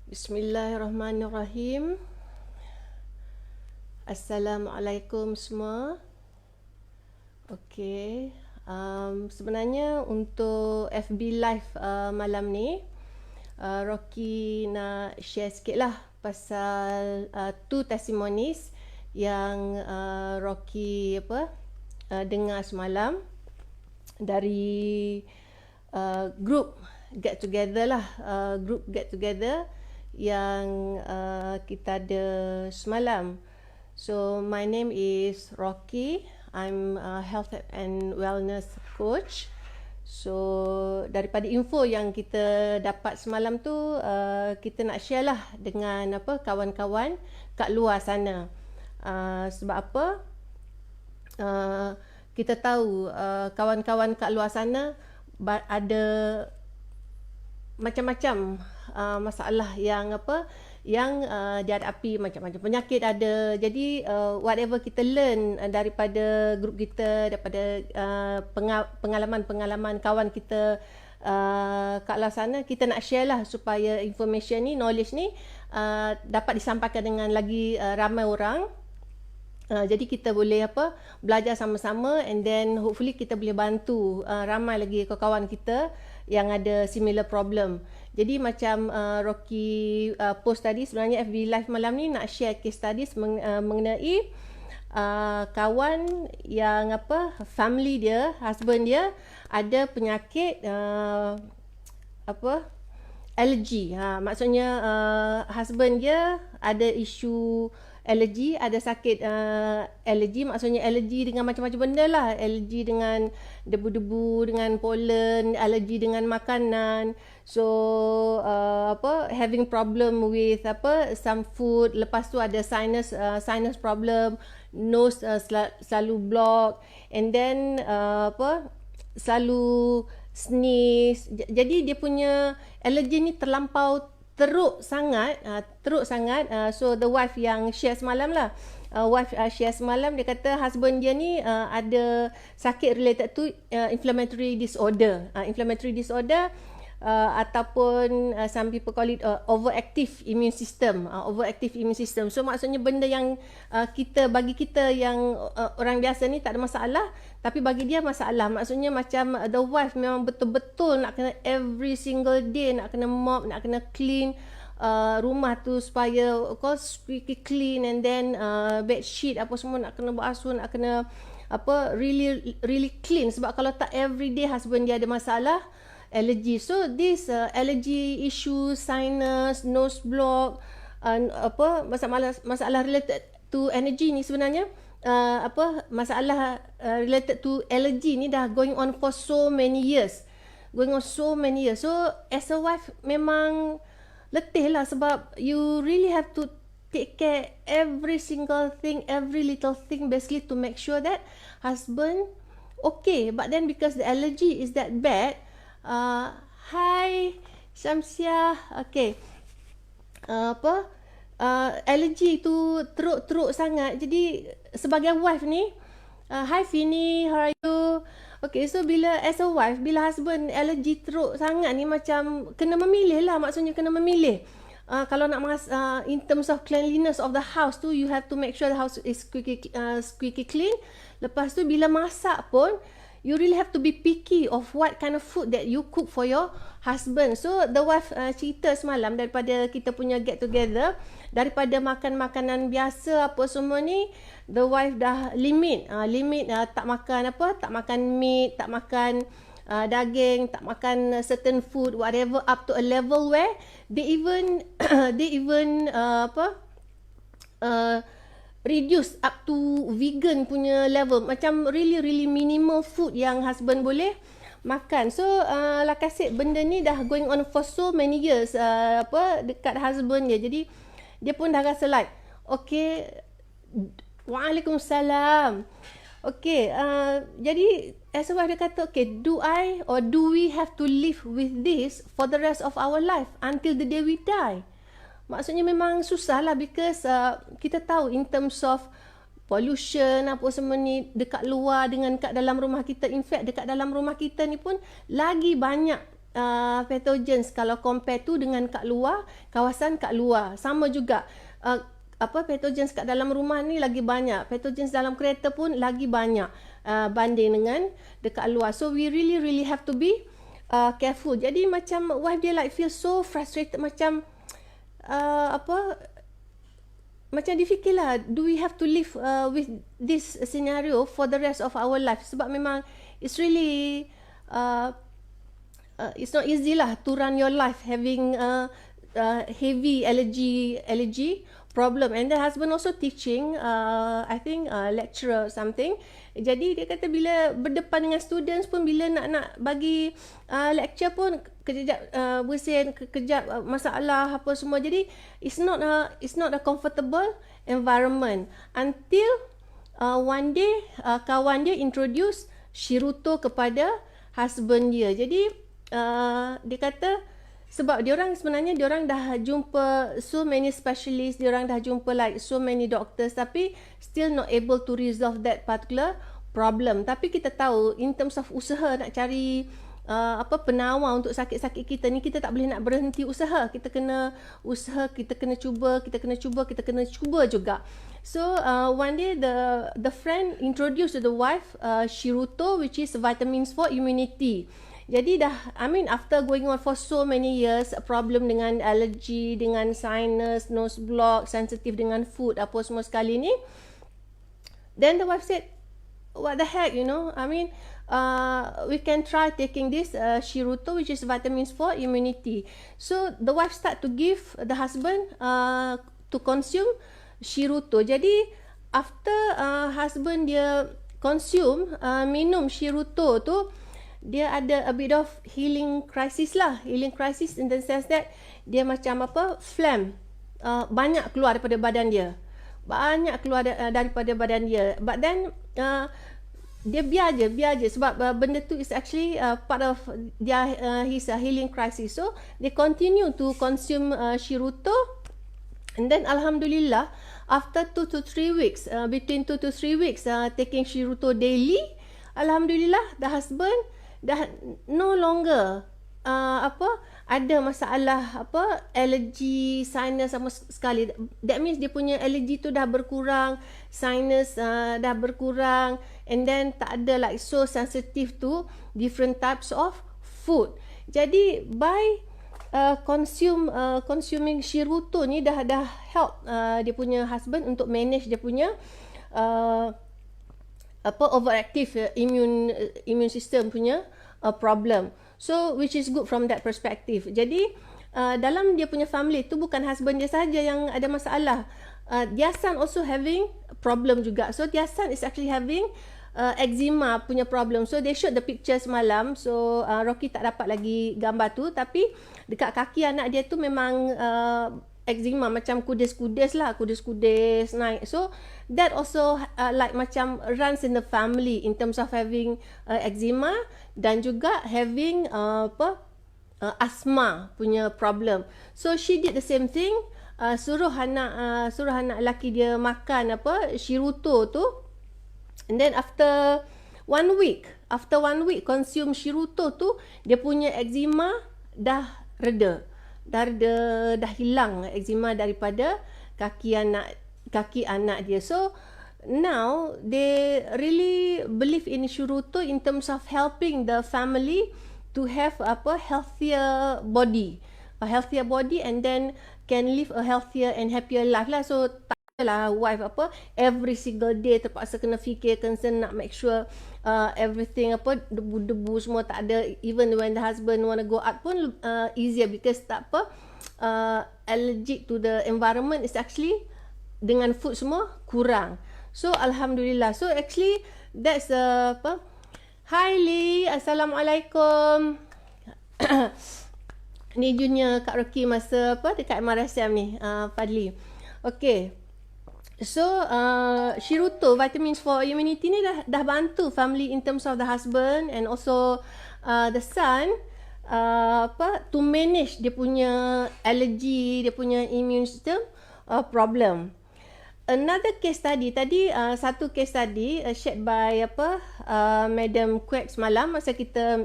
Bismillahirrahmanirrahim. Assalamualaikum semua. Okey, sebenarnya untuk FB Live malam ni, Rocky nak share sikit lah pasal two testimonies yang Rocky dengar semalam dari group get together lah, group get together yang kita ada semalam. So my name is Rocky. I'm a health and wellness coach. So daripada info yang kita dapat semalam tu, kita nak share lah dengan kawan-kawan kat luar sana. Sebab apa? Kita tahu kawan-kawan kat luar sana ada macam-macam masalah yang dihadapi, macam-macam penyakit ada. Jadi whatever kita learn daripada grup kita, daripada pengalaman-pengalaman kawan kita kat luar sana, kita nak share lah supaya information ni, knowledge ni dapat disampaikan dengan lagi ramai orang. Jadi kita boleh belajar sama-sama, and then hopefully kita boleh bantu ramai lagi kawan-kawan kita yang ada similar problem. Jadi macam Rocky post tadi, sebenarnya FB Live malam ni nak share case studies mengenai kawan yang family dia, husband dia ada penyakit allergy. Maksudnya husband dia ada isu allergy, ada sakit allergy, maksudnya allergy dengan macam-macam benda lah. Allergy dengan debu-debu, dengan pollen, allergy dengan makanan. So having problem with some food. Lepas tu ada sinus problem, nose selalu block, and then selalu sneeze. Jadi dia punya allergy ni terlampau teruk sangat. So the wife yang share semalam lah, share semalam, dia kata husband dia ni ada sakit related to inflammatory disorder. Ataupun some people call it overactive immune system. So maksudnya benda yang bagi kita yang orang biasa ni tak ada masalah, tapi bagi dia masalah. Maksudnya macam the wife memang betul-betul nak kena every single day, nak kena mop, nak kena clean rumah tu supaya squeaky clean, and then bed sheet apa semua nak kena basuh, nak kena really clean. Sebab kalau tak every day husband dia ada masalah allergy. So this allergy issue, sinus, nose block, masalah related to energy ni sebenarnya masalah related to allergy ni dah going on for so many years. So as a wife memang letih lah, sebab you really have to take care every single thing, every little thing, basically to make sure that husband okay. But then because the allergy is that bad, hi Syamsia, okay, allergy tu teruk sangat. Jadi sebagai wife ni, hi Fini, how are you? Okay, so as a wife, bila husband allergy teruk sangat ni, macam kena memilih lah. Maksudnya kena memilih. Kalau nak in terms of cleanliness of the house tu, you have to make sure the house is squeaky clean. Lepas tu bila masak pun, you really have to be picky of what kind of food that you cook for your husband. So the wife cerita semalam, daripada kita punya get together, daripada makan makanan biasa apa semua ni, the wife dah limit tak makan meat, tak makan daging, tak makan certain food, whatever, up to a level where they even reduce up to vegan punya level. Macam really minimal food yang husband boleh makan. So like I said, benda ni dah going on for so many years dekat husband dia. Jadi dia pun dah rasa like, okay, Waalaikumsalam. Okay, jadi as a wife dia kata, okay, do we have to live with this for the rest of our life until the day we die? Maksudnya memang susah lah, because kita tahu in terms of pollution apa semua ni dekat luar dengan dekat dalam rumah kita. In fact, dekat dalam rumah kita ni pun lagi banyak pathogens kalau compare tu dengan kat luar, kawasan kat luar. Sama juga pathogens kat dalam rumah ni lagi banyak, pathogens dalam kereta pun lagi banyak banding dengan dekat luar. So we really have to be careful. Jadi macam wife dia like feel so frustrated, macam macam dia fikir lah, do we have to live with this scenario for the rest of our life? Sebab memang it's really it's not easy lah to run your life having heavy allergy problem. And the husband also teaching, I think lecturer or something. Jadi dia kata bila berdepan dengan students pun, bila nak bagi lecture pun kejap bersin, kejap masalah apa semua. Jadi it's not a comfortable environment until one day kawan dia introduce Shiruto kepada husband dia. Jadi dia kata sebab diorang sebenarnya diorang dah jumpa so many specialists, diorang dah jumpa like so many doctors, tapi still not able to resolve that particular problem. Tapi kita tahu in terms of usaha nak cari penawar untuk sakit-sakit kita ni, kita tak boleh nak berhenti usaha. Kita kena usaha, kita kena cuba juga. So one day the friend introduced to the wife Shiruto, which is vitamins for immunity. Jadi after going on for so many years, problem dengan allergy, dengan sinus, nose block, sensitive dengan food, apa semua sekali ni. Then the wife said, what the heck, we can try taking this Shiruto, which is vitamins for immunity. So the wife start to give the husband to consume Shiruto. Jadi after husband dia consume, minum Shiruto tu, dia ada a bit of healing crisis in the sense that dia macam phlegm banyak keluar daripada badan dia, daripada badan dia. But then dia biar je sebab benda tu is actually part of his healing crisis. So they continue to consume Shiruto, and then alhamdulillah after 2 to 3 weeks, between 2 to 3 weeks taking Shiruto daily, alhamdulillah the husband dah no longer ada masalah allergy, sinus sama sekali. That means dia punya allergy tu dah berkurang, sinus dah berkurang, and then tak ada like so sensitive to different types of food. Jadi by consuming Shiruto ni dah help dia punya husband untuk manage dia punya overactive immune system punya problem. So which is good from that perspective. Jadi dalam dia punya family tu bukan husband dia saja yang ada masalah. Their son also having problem juga. So their son is actually having eczema punya problem. So they showed the pictures malam. So Rocky tak dapat lagi gambar tu, tapi dekat kaki anak dia tu memang eczema, macam kudes-kudes naik. So that also like macam runs in the family in terms of having eczema dan juga having asthma punya problem. So she did the same thing, suruh anak lelaki dia makan Shiruto tu, and then after 1 week consume Shiruto tu, dia punya eczema dah reda. Dah hilang eczema daripada kaki anak dia. So now they really believe in Shiruto in terms of helping the family to have healthier body, and then can live a healthier and happier life lah. So tak lah wife every single day terpaksa kena fikir, concern nak make sure everything debu-debu semua tak ada. Even when the husband want to go out pun easier, because allergic to the environment is actually dengan food semua kurang. So alhamdulillah. So actually that's Hi Lee, Assalamualaikum. Ni junior Kak Rocky masa dekat MRSM ni, Fadli. Okay. So Shiruto, vitamins for immunity ni dah bantu family in terms of the husband and also the son to manage dia punya allergy, dia punya immune system problem. Another case study satu case study shared by Madam Quek semalam masa kita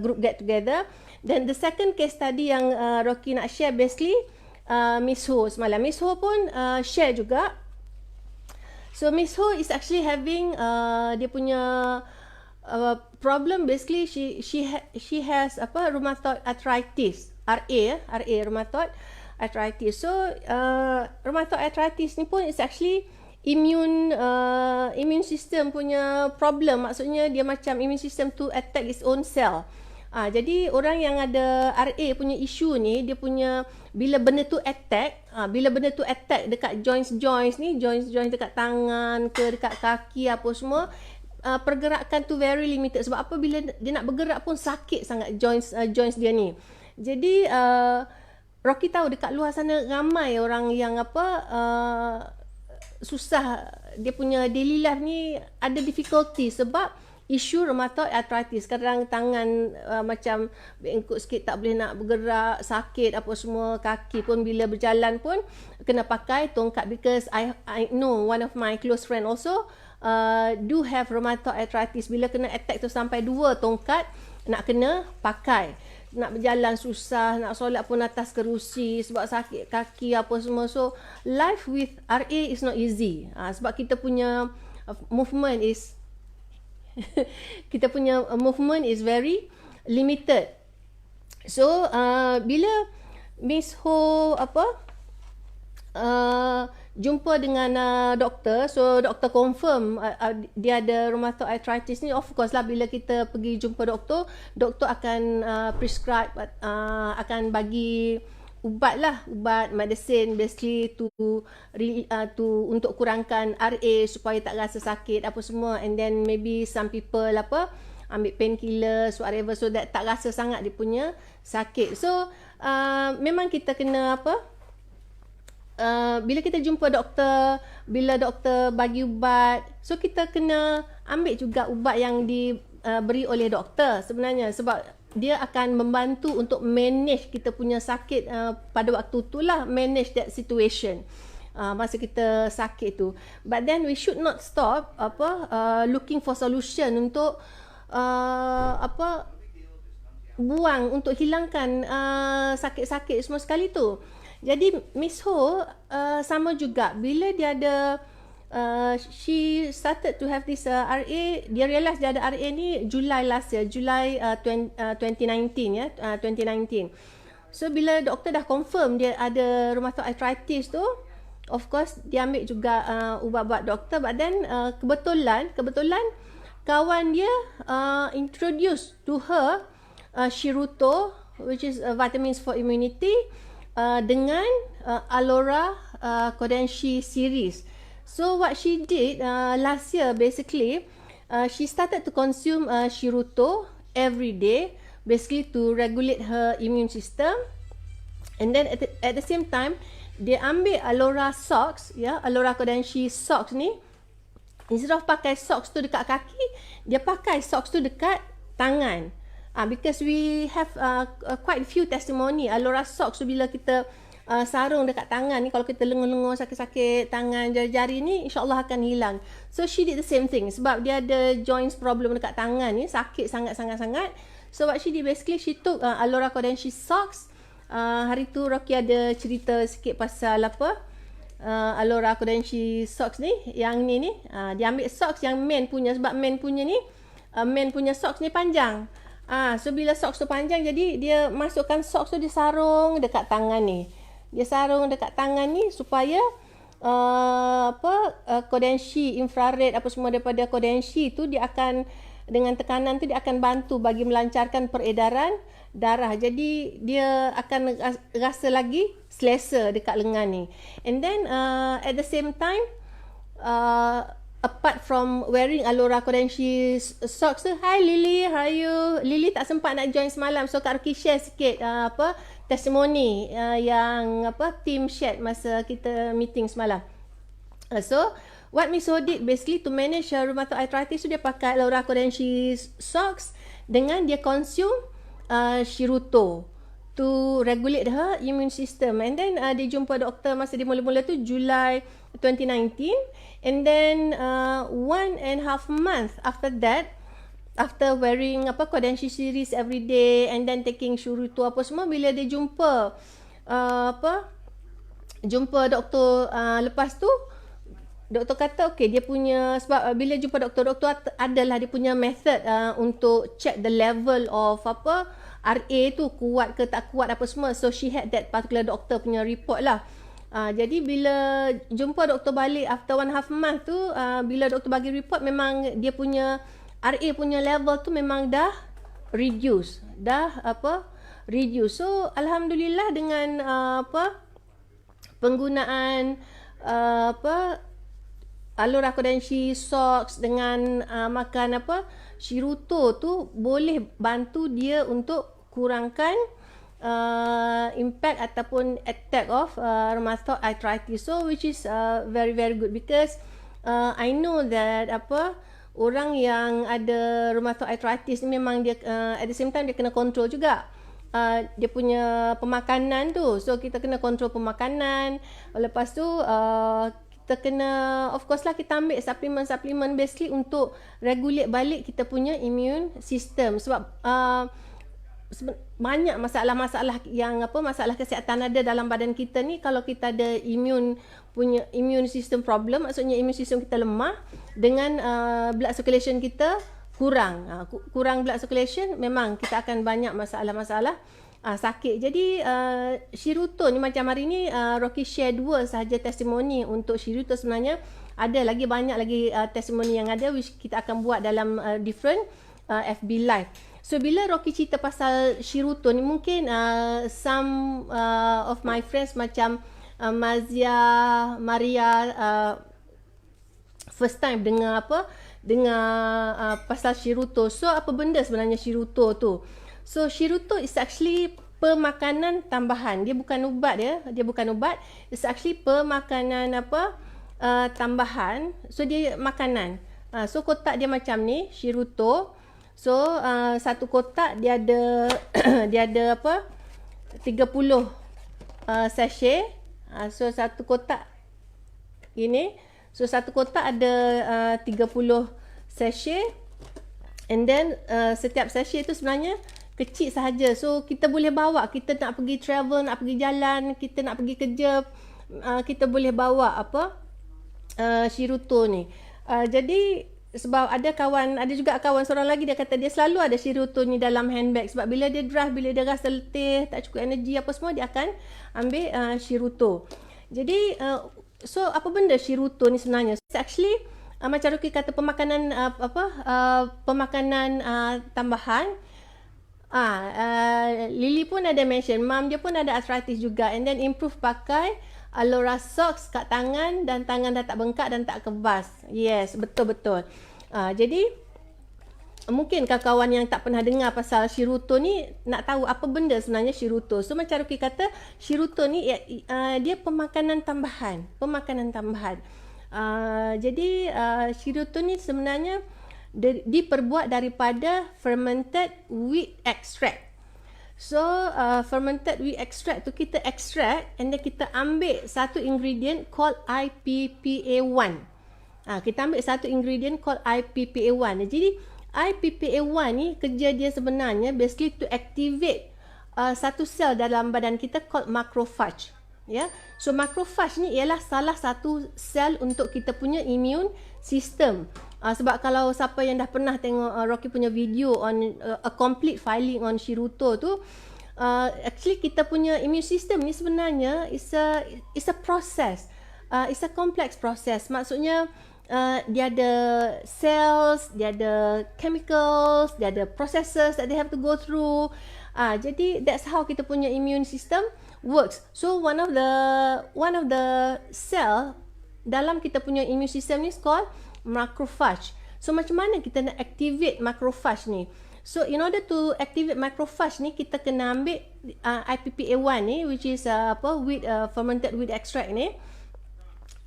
group get together. Then the second case study yang Rocky nak share basically Miss Ho semalam. Miss Ho pun share juga. So Miss Ho is actually having dia punya problem. Basically she has rheumatoid arthritis, RA rheumatoid arthritis. So rheumatoid arthritis ni pun is actually immune system punya problem. Maksudnya dia macam immune system to attack its own cell. Jadi orang yang ada RA punya isu ni, dia punya bila benda tu attack dekat joints ni, joints dekat tangan ke dekat kaki apa semua, pergerakan tu very limited. Sebab apa, bila dia nak bergerak pun sakit sangat joints dia ni. Jadi Rocky tahu dekat luar sana ramai orang yang susah, dia punya daily life ni ada difficulty sebab isu rheumatoid arthritis. Kadang tangan macam bengkok sikit, tak boleh nak bergerak, sakit apa semua. Kaki pun bila berjalan pun kena pakai tongkat, because I know one of my close friend also do have rheumatoid arthritis. Bila kena attack tu sampai 2 tongkat nak kena pakai. Nak berjalan susah, nak solat pun atas kerusi sebab sakit kaki apa semua. So life with RA is not easy. Sebab kita punya movement is very limited. So bila Miss Ho jumpa dengan doktor, so doktor confirm dia ada rheumatoid arthritis ni. Of course lah, bila kita pergi jumpa doktor akan prescribe, akan bagi ubat medicine basically to untuk kurangkan RA supaya tak rasa sakit apa semua. And then maybe some people ambil painkillers whatever, so that tak rasa sangat dia punya sakit. So memang kita kena bila kita jumpa doktor, bila doktor bagi ubat, so kita kena ambil juga ubat yang diberi oleh doktor sebenarnya, sebab dia akan membantu untuk manage kita punya sakit pada waktu tu lah, manage that situation masa kita sakit tu. But then we should not stop looking for solution untuk buang, untuk hilangkan sakit-sakit semua sekali tu. Jadi Miss Ho sama juga, bila dia ada she started to have this RA, dia realize dia ada RA ni July last year, July 2019 ya, 2019. So bila doktor dah confirm dia ada rheumatoid arthritis tu, of course dia ambil juga ubat-ubat doktor. But then kebetulan kawan dia introduce to her Shiruto, which is vitamins for immunity, dengan Alora Kodenshi series. So what she did last year, basically she started to consume Shiruto every day, basically to regulate her immune system. And then at the same time dia ambil Alora socks, ya, Alora Kodenshi socks ni, instead of pakai socks tu dekat kaki, dia pakai socks tu dekat tangan. Because we have quite a few testimony Alora socks tu bila kita sarung dekat tangan ni, kalau kita lengur-lengur sakit-sakit tangan, jari-jari ni, insyaAllah akan hilang. So she did the same thing, sebab dia ada joints problem dekat tangan ni, sakit sangat-sangat. So what she did, basically she took Alora Kodenshi socks. Hari tu Rocky ada cerita sikit pasal Alora Kodenshi socks ni, yang ni dia ambil socks yang men punya, sebab men punya ni men punya socks ni panjang. So bila socks tu panjang, jadi dia masukkan socks tu, dia sarung dekat tangan ni. Dia sarung dekat tangan ni supaya Kodenshi infrared apa semua daripada Kodenshi tu, dia akan dengan tekanan tu dia akan bantu bagi melancarkan peredaran darah. Jadi dia akan rasa lagi selesa dekat lengan ni. And then at the same time, apart from wearing Alora Kodenshi socks tu, hi Lily, how are you? Lily tak sempat nak join semalam, so Kak Rocky share sikit testimoni yang team shared masa kita meeting semalam. So what Miss Ho did, basically to manage rheumatoid arthritis tu, dia pakai Alora Kodenshi socks dengan dia consume Shiruto to regulate her immune system. And then dia jumpa doktor masa dia mula-mula tu July 2019. And then 1.5 months after that, after wearing Kodenshi series every day and then taking Shiruto apa semua, bila dia jumpa jumpa doktor, lepas tu doktor kata okey, dia punya, sebab bila jumpa doktor adalah dia punya method untuk check the level of RA tu kuat ke tak kuat apa semua. So she had that particular doctor punya report lah. Jadi bila jumpa doktor balik after 1.5 month tu, bila doktor bagi report, memang dia punya RA punya level tu memang dah reduce. So alhamdulillah dengan penggunaan Alora Kodenshi socks dengan makan Shiruto tu boleh bantu dia untuk kurangkan impact ataupun attack of rheumatoid arthritis. So which is very very good, because I know that orang yang ada rheumatoid arthritis ni memang dia at the same time dia kena control juga dia punya pemakanan tu. So kita kena control pemakanan. Lepas tu kita kena, of course lah, kita ambil suplemen basically untuk regulate balik kita punya immune system. Sebab banyak masalah-masalah yang masalah kesihatan ada dalam badan kita ni. Kalau kita ada immune system problem, maksudnya immune system kita lemah, dengan blood circulation kita kurang blood circulation, memang kita akan banyak masalah-masalah sakit. Jadi Shiruto ni, macam hari ni Rocky share 2 sahaja testimoni untuk Shiruto. Sebenarnya ada lagi banyak lagi testimoni yang ada, which kita akan buat dalam different FB live. So bila Rocky cerita pasal Shiruto ni, mungkin some of my friends macam Mazia, Maria first time dengar pasal Shiruto. So apa benda sebenarnya Shiruto tu? So Shiruto is actually pemakanan tambahan. Dia bukan ubat ya. Dia bukan ubat. It's actually pemakanan tambahan. So dia makanan. So kotak dia macam ni, Shiruto. So satu kotak dia ada dia ada 30 sachet. So satu kotak ini. So satu kotak ada 30 sachet. And then setiap sachet tu sebenarnya kecil sahaja. So kita boleh bawa, kita nak pergi travel, nak pergi jalan, kita nak pergi kerja, kita boleh bawa Shiruto ni. Jadi sebab ada juga kawan seorang lagi, dia kata dia selalu ada Shiruto ni dalam handbag, sebab bila dia drive, bila dia rasa letih, tak cukup energi apa semua, dia akan ambil Shiruto. Jadi so apa benda Shiruto ni sebenarnya? It's actually macam Ruki kata, pemakanan pemakanan tambahan. Lily pun ada mention, mom dia pun ada arthritis juga, and then improve pakai Alora socks kat tangan, dan tangan dah tak bengkak dan tak kebas. Yes, betul-betul. Jadi mungkin kawan-kawan yang tak pernah dengar pasal Shiruto ni nak tahu apa benda sebenarnya Shiruto. So macam Ruki kata, Shiruto ni dia pemakanan tambahan. Jadi Shiruto ni sebenarnya diperbuat daripada fermented wheat extract. So fermented wheat extract tu kita extract, and then kita ambil satu ingredient called IPPA1. Kita ambil satu ingredient called IPPA1. Jadi IPPA1 ni kerja dia sebenarnya basically to activate satu sel dalam badan kita called macrophage. Ya. So macrophage ni ialah salah satu sel untuk kita punya immune system. Sebab kalau siapa yang dah pernah tengok Rocky punya video on a complete filing on Shiruto tu, actually kita punya immune system ni sebenarnya is a process. It's a complex process. Maksudnya dia ada cells, dia ada chemicals, dia ada processes that they have to go through. Jadi that's how kita punya immune system works. So one of the cell dalam kita punya immune system ni is called macrophage. So macam mana kita nak activate macrophage ni? So in order to activate macrophage ni, kita kena ambil IPPA1 ni, which is fermented wheat extract ni.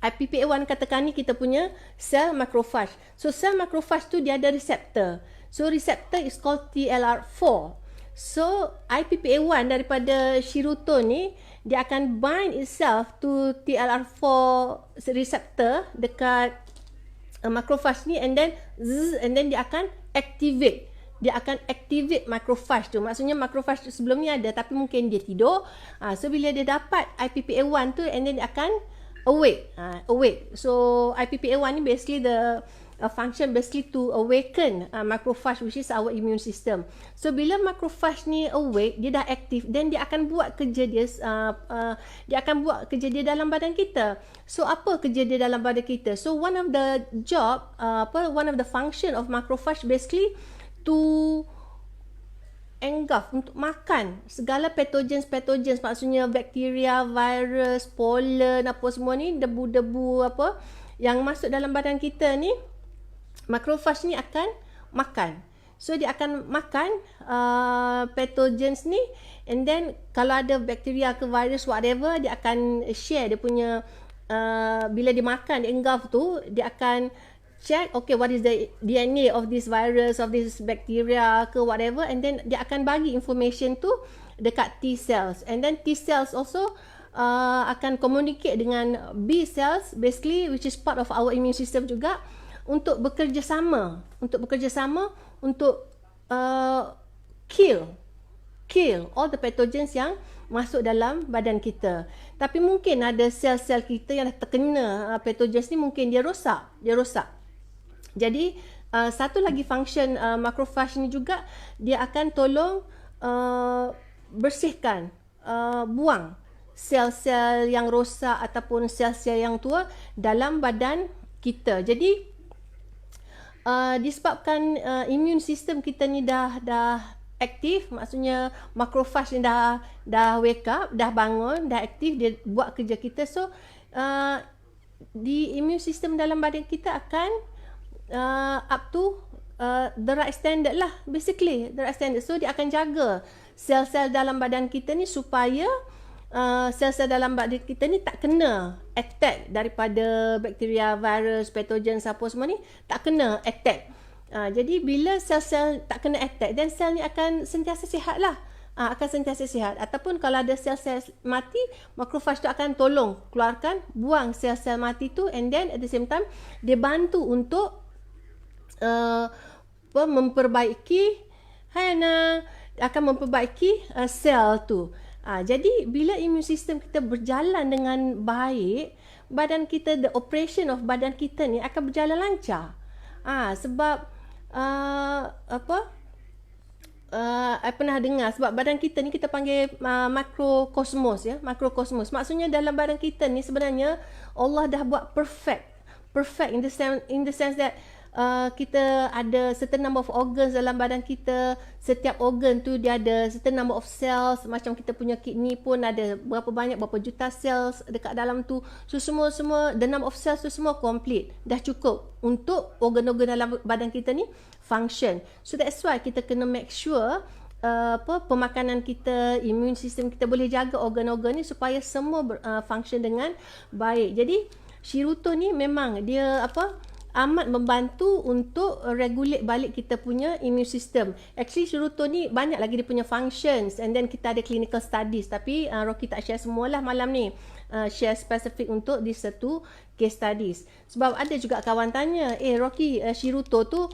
IPPA1 katakan ni kita punya sel macrophage. So sel macrophage tu dia ada receptor. So receptor is called TLR4. So IPPA1 daripada Shiruto ni, dia akan bind itself to TLR4 receptor dekat macrophage ni, and then dia akan activate. Dia akan activate macrophage tu. Maksudnya macrophage tu sebelum ni ada tapi mungkin dia tidur. So bila dia dapat IPPA1 tu, and then dia akan awake. Awake. So IPPA1 ni basically the function basically to awaken macrophage, which is our immune system. So bila macrophage ni awake, dia dah aktif, then dia akan buat kerja dia, dia akan buat kerja dia dalam badan kita. So apa kerja dia dalam badan kita? So one of the job, one of the function of macrophage basically to engulf, untuk makan segala pathogens, maksudnya bakteria, virus, pollen, apa semua ni, debu-debu apa yang masuk dalam badan kita ni, macrophage ni akan makan. So dia akan makan pathogens ni, and then kalau ada bakteria ke virus whatever, dia akan share dia punya bila dia makan, dia engulf tu, dia akan check, okay, what is the DNA of this virus, of this bacteria ke whatever, and then dia akan bagi information tu dekat T cells, and then T cells also akan communicate dengan B cells basically, which is part of our immune system juga, untuk bekerjasama untuk kill all the pathogens yang masuk dalam badan kita. Tapi mungkin ada sel-sel kita yang dah terkena pathogens ni, mungkin dia rosak. Jadi satu lagi function macrophage ni juga, dia akan tolong bersihkan, buang sel-sel yang rosak ataupun sel-sel yang tua dalam badan kita. Jadi disebabkan immune system kita ni dah aktif, maksudnya macrophage ni dah wake up, dah bangun, dah aktif, dia buat kerja kita. So di immune system dalam badan kita akan up to the right standard lah, basically the right standard. So dia akan jaga sel-sel dalam badan kita ni supaya sel-sel dalam badan kita ni tak kena attack daripada bakteria, virus, pathogen apa semua ni, tak kena attack. Jadi bila sel-sel tak kena attack, dan sel ni akan sentiasa sihat lah. Ataupun kalau ada sel-sel mati, macrophage tu akan tolong keluarkan, buang sel-sel mati tu, and then at the same time dia bantu untuk memperbaiki sel tu. Jadi bila immune system kita berjalan dengan baik, badan kita, the operation of badan kita ni akan berjalan lancar. Sebab I pernah dengar, sebab badan kita ni kita panggil makrokosmos, ya, makrokosmos. Maksudnya dalam badan kita ni sebenarnya Allah dah buat perfect in the sense that kita ada certain number of organs dalam badan kita. Setiap organ tu dia ada certain number of cells. Macam kita punya kidney pun ada berapa juta cells dekat dalam tu. So semua the number of cells tu semua complete, dah cukup untuk organ-organ dalam badan kita ni function. So that's why kita kena make sure pemakanan kita, immune system kita boleh jaga organ-organ ni supaya semua function dengan baik. Jadi Shirutto ni memang dia amat membantu untuk regulate balik kita punya immune system. Actually Shirutto ni banyak lagi dia punya functions, and then kita ada clinical studies, tapi Rocky tak share semualah malam ni. Share spesifik untuk this satu case studies. Sebab ada juga kawan tanya, Rocky, Shirutto tu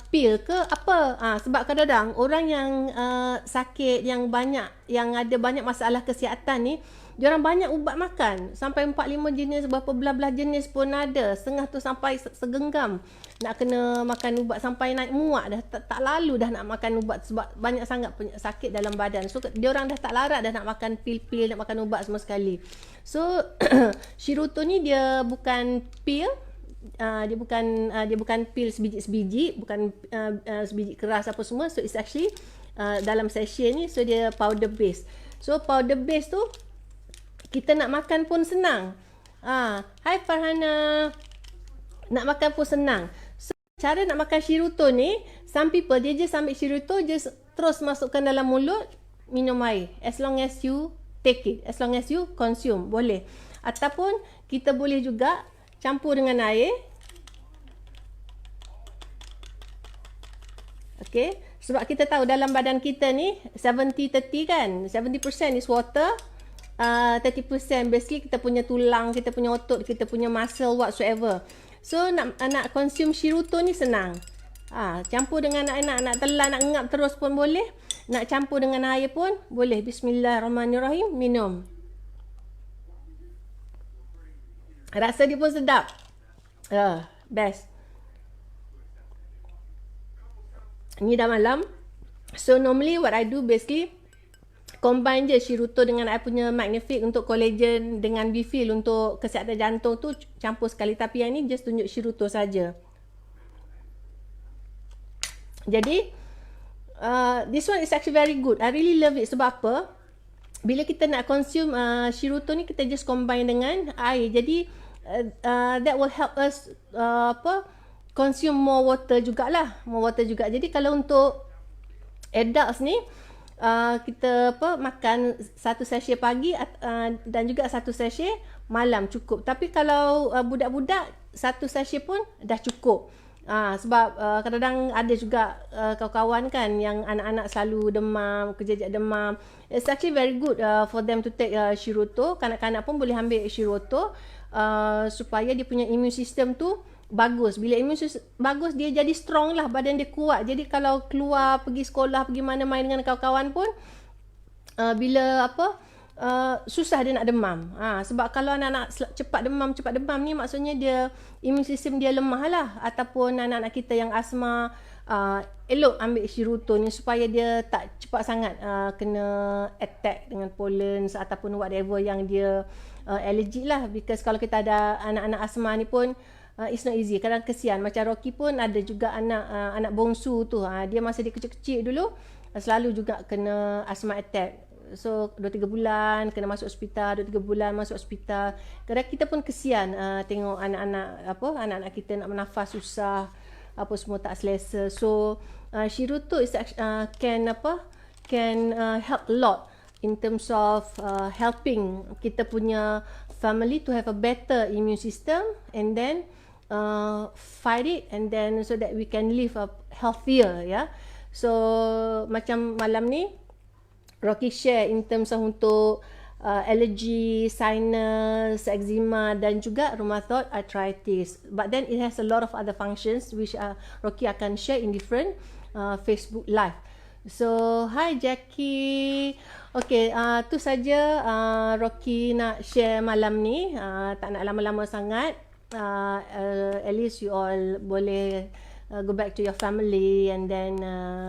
pil ke apa? Sebab kadang-kadang orang yang sakit, yang ada banyak masalah kesihatan ni, diorang banyak ubat makan, sampai 4-5 jenis, berapa belah-belah jenis pun ada. Setengah tu sampai segenggam nak kena makan ubat, sampai naik muak dah, tak lalu dah nak makan ubat sebab banyak sangat sakit dalam badan. So diorang dah tak larat dah nak makan pil-pil, nak makan ubat semua sekali. So Shirutto ni dia bukan pil, dia bukan pil sebiji-sebiji, bukan sebiji keras apa semua. So it's actually dalam sachet ni, so dia powder base. So powder base tu kita nak makan pun senang. Hai Farhana, nak makan pun senang. So cara nak makan Shirutto ni, some people dia just ambil Shirutto, just terus masukkan dalam mulut, minum air. As long as you take it, as long as you consume, boleh. Ataupun kita boleh juga campur dengan air. Okay, sebab kita tahu dalam badan kita ni 70-30 kan, 70% is water, 30% basically kita punya tulang, kita punya otot, kita punya muscle whatsoever. So nak consume Shirutto ni senang. Campur dengan nak telan, nak ngap terus pun boleh. Nak campur dengan air pun boleh. Bismillahirrahmanirrahim. Minum. Rasa dia pun sedap. Best. Ni dah malam. So normally what I do basically combine je Shiruto dengan I punya Magnific untuk collagen, dengan Bifil untuk kesihatan jantung tu campur sekali. Tapi yang ni just tunjuk Shiruto saja. Jadi this one is actually very good. I really love it. Sebab apa? Bila kita nak consume Shiruto ni, kita just combine dengan air. Jadi that will help us consume more water jugalah. More water juga. Jadi kalau untuk adults ni, kita makan satu sachet pagi dan juga satu sachet malam cukup. Tapi kalau budak-budak, satu sachet pun dah cukup. Sebab kadang-kadang ada juga kawan-kawan kan yang anak-anak selalu demam, kejap-kejap demam. It's actually very good for them to take Shiruto. Kanak-kanak pun boleh ambil Shiruto supaya dia punya immune system tu bagus. Bila immune system bagus, dia jadi strong lah, badan dia kuat. Jadi kalau keluar, pergi sekolah, pergi mana main dengan kawan-kawan pun, bila susah dia nak demam. Sebab kalau anak-anak cepat demam ni maksudnya dia immune system dia lemah lah. Ataupun anak-anak kita yang asma, elok ambil Shiruto ni supaya dia tak cepat sangat kena attack dengan pollen ataupun whatever yang dia allergic lah. Because kalau kita ada anak-anak asma ni pun it's not easy. Kadang kesian. Macam Rocky pun ada juga anak bongsu tu. Dia masa dia kecil-kecil dulu selalu juga kena asma attack. So 2-3 bulan kena masuk hospital, 2-3 bulan masuk hospital. Kadang kita pun kesian tengok anak-anak kita nak bernafas susah, apa semua tak selesa. So Shiruto is can help a lot in terms of helping kita punya family to have a better immune system, and then fight it, and then so that we can live a healthier, ya. So macam malam ni Rocky share in terms of untuk allergy, sinus, eczema dan juga rheumatoid arthritis. But then it has a lot of other functions which Rocky akan share in different Facebook live. So hi Jackie. Okay, tu saja Rocky nak share malam ni. Tak nak lama-lama sangat. At least you all boleh go back to your family and then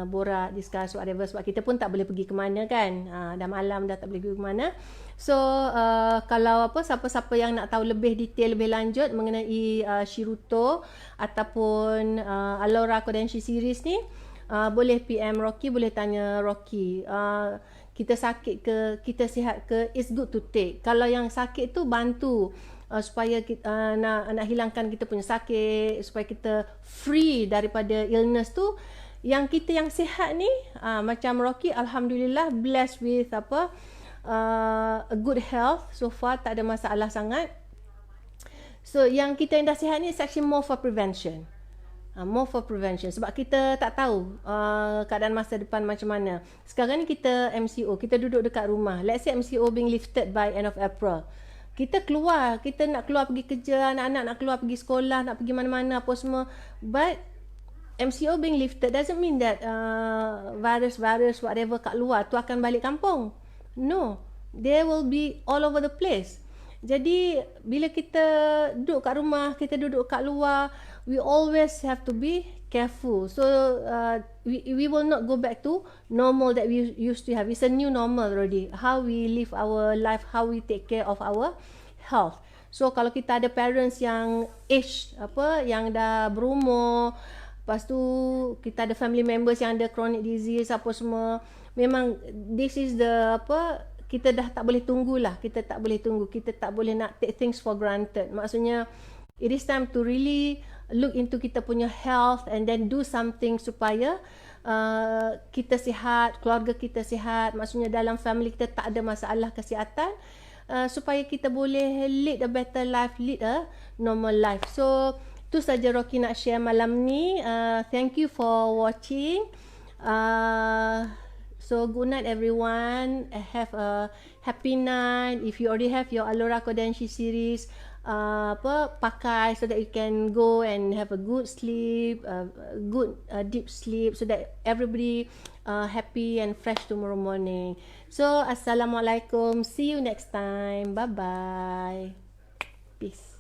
borak, discuss whatever. Sebab kita pun tak boleh pergi ke mana kan. Dah malam dah tak boleh pergi ke mana. So kalau siapa-siapa yang nak tahu lebih detail, lebih lanjut mengenai Shiruto ataupun Alora Kodenshi series ni, boleh PM Rocky, boleh tanya Rocky. Kita sakit ke, kita sihat ke, it's good to take. Kalau yang sakit tu bantu supaya kita nak hilangkan kita punya sakit, supaya kita free daripada illness tu. Yang kita yang sihat ni macam Rocky, alhamdulillah blessed with a good health so far, tak ada masalah sangat. So yang kita yang dah sihat ni is actually more for prevention. More for prevention. Sebab kita tak tahu keadaan masa depan macam mana. Sekarang ni kita MCO, kita duduk dekat rumah. Let's say MCO being lifted by end of April. Kita keluar, kita nak keluar pergi kerja, anak-anak nak keluar pergi sekolah, nak pergi mana-mana apa semua. But MCO being lifted doesn't mean that virus whatever kat luar tu akan balik kampung. No, they will be all over the place. Jadi bila kita duduk kat rumah, kita duduk kat luar, we always have to be careful. So we will not go back to normal that we used to have. It's a new normal already. How we live our life, how we take care of our health. So kalau kita ada parents yang age yang dah berumur, lepas tu kita ada family members yang ada chronic disease apa semua, memang this is the kita dah tak boleh tunggulah. Kita tak boleh tunggu. Kita tak boleh nak take things for granted. Maksudnya it is time to really look into kita punya health and then do something supaya kita sihat, keluarga kita sihat. Maksudnya dalam family kita tak ada masalah kesihatan, supaya kita boleh lead a better life, lead a normal life. So tu saja Rocky nak share malam ni. Thank you for watching. So good night everyone. Have a happy night. If you already have your Alora Kodenshi series, pakai so that you can go and have a good sleep, good deep sleep, so that everybody happy and fresh tomorrow morning. So assalamualaikum. See you next time. Bye bye. Peace.